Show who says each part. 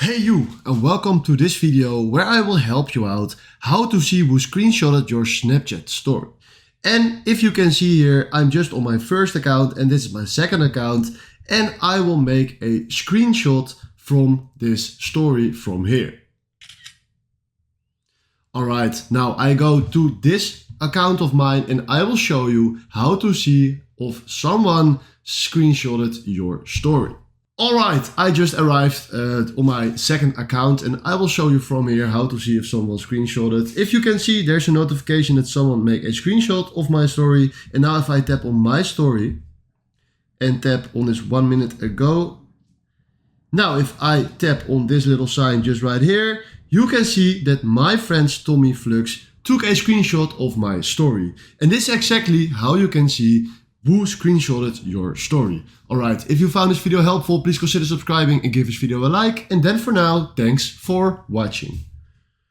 Speaker 1: Hey you, and welcome to this video where I will help you out how to see who screenshotted your Snapchat story. And if you can see here, I'm just on my first account and this is my second account, and I will make a screenshot from this story from here. Alright, now I go to this account of mine and I will show you how to see if someone screenshotted your story. Alright, I just arrived on my second account and I will show you from here how to see if someone screenshotted. If you can see, there's a notification that someone made a screenshot of my story. And now if I tap on my story and tap on this 1 minute ago. Now if I tap on this little sign just right here, you can see that my friend Tommy Flux took a screenshot of my story. And this is exactly how you can see who screenshotted your story. Alright, if you found this video helpful, please consider subscribing and give this video a like. And then for now, thanks for watching.